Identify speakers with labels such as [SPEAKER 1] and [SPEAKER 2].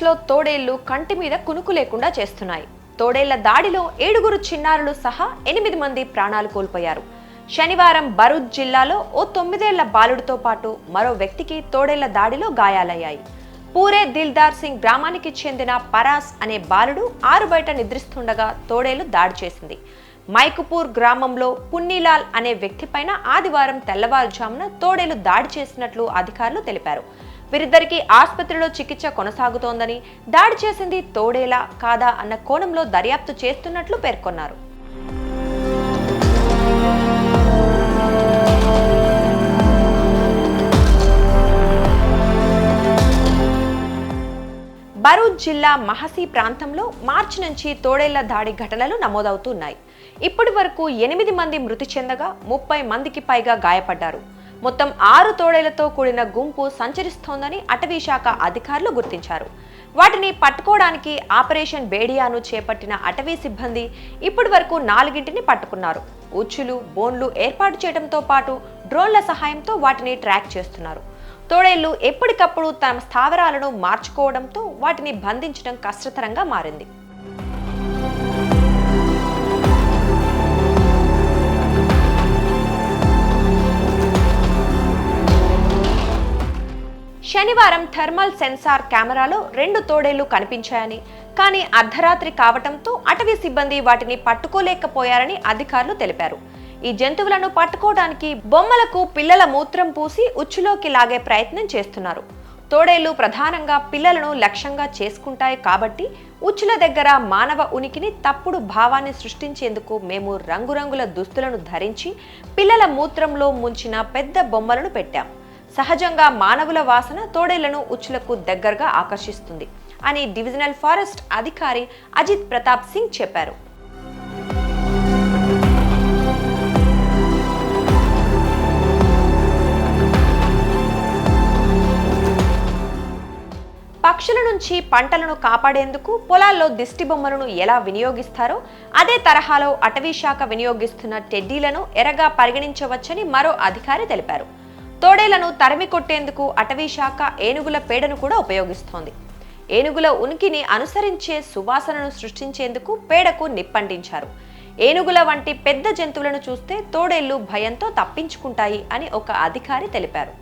[SPEAKER 1] లో తోడేళ్లు కంటి మీద కునుకు లేకుండా చేస్తున్నాయి. తోడేళ్ల దాడిలో 7 చిన్నారులు సహా 8 మంది ప్రాణాలు కోల్పోయారు. శనివారం భరూచ్ జిల్లాలో ఓ 9 ఏళ్ల బాలుడితో పాటు మరో వ్యక్తికి తోడేళ్ల దాడిలో గాయాలయ్యాయి. పూరే దిల్దార్ సింగ్ గ్రామానికి చెందిన పరాస్ అనే బాలుడు ఆరు బయట నిద్రిస్తుండగా తోడేళ్లు దాడి చేసింది. మైకుపూర్ గ్రామంలో పున్నీలాల్ అనే వ్యక్తిపైన ఆదివారం తెల్లవారుజామున తోడేళ్లు దాడి చేసినట్లు అధికారులు తెలిపారు. వీరిద్దరికీ ఆసుపత్రిలో చికిత్స కొనసాగుతోందని, దాడి చేసింది తోడేలా కాదా అన్న కోణంలో దర్యాప్తు చేస్తున్నట్లు పేర్కొన్నారు. భరూచ్ జిల్లా మహసీ ప్రాంతంలో మార్చి నుంచి తోడేళ్ల దాడి ఘటనలు నమోదవుతున్నాయి. ఇప్పటి వరకు 8 మంది మృతి చెందగా 30 మందికి పైగా గాయపడ్డారు. మొత్తం 6 తోడేళ్లతో కూడిన గుంపు సంచరిస్తోందని అటవీ శాఖ అధికారులు గుర్తించారు. వాటిని పట్టుకోవడానికి ఆపరేషన్ బేడియాను చేపట్టిన అటవీ సిబ్బంది ఇప్పటి వరకు 4ని పట్టుకున్నారు. ఉచ్చులు, బోన్లు ఏర్పాటు చేయడంతో పాటు డ్రోన్ల సహాయంతో వాటిని ట్రాక్ చేస్తున్నారు. తోడేళ్లు ఎప్పటికప్పుడు తమ స్థావరాలను మార్చుకోవడంతో వాటిని బంధించడం కష్టతరంగా మారింది. శనివారం థర్మల్ సెన్సార్ కెమెరాలో 2 తోడేళ్లు కనిపించాయని, కానీ అర్ధరాత్రి కావటంతో అటవీ సిబ్బంది వాటిని పట్టుకోలేకపోయారని అధికారులు తెలిపారు. ఈ జంతువులను పట్టుకోవడానికి బొమ్మలకు పిల్లల మూత్రం పూసి ఉచ్చులోకి లాగే ప్రయత్నం చేస్తున్నారు. తోడేళ్లు ప్రధానంగా పిల్లలను లక్ష్యంగా చేసుకుంటాయి కాబట్టి ఉచ్చుల దగ్గర మానవ ఉనికిని తప్పుడు భావాన్ని సృష్టించేందుకు మేము రంగురంగుల దుస్తులను ధరించి పిల్లల మూత్రంలో ముంచిన పెద్ద బొమ్మలను పెట్టాం. సహజంగా మానవుల వాసన తోడేళ్లను ఉచ్చులకు దగ్గరగా ఆకర్షిస్తుంది అని డివిజనల్ ఫారెస్ట్ అధికారి అజిత్ ప్రతాప్ సింగ్ చెప్పారు. పక్షుల నుంచి పంటలను కాపాడేందుకు పొలాల్లో దిష్టి బొమ్మలను ఎలా వినియోగిస్తారో అదే తరహాలో అటవీ శాఖ వినియోగిస్తున్న టెడ్డీలను ఎరగా పరిగణించవచ్చని మరో అధికారి తెలిపారు. తోడేళ్లను తరిమి కొట్టేందుకు అటవీ శాఖ ఏనుగుల పేడను కూడా ఉపయోగిస్తోంది. ఏనుగుల ఉనికిని అనుసరించే సువాసనను సృష్టించేందుకు పేడకు నిప్పంటించారు. ఏనుగుల వంటి పెద్ద జంతువులను చూస్తే తోడేళ్లు భయంతో తప్పించుకుంటాయి అని ఒక అధికారి తెలిపారు.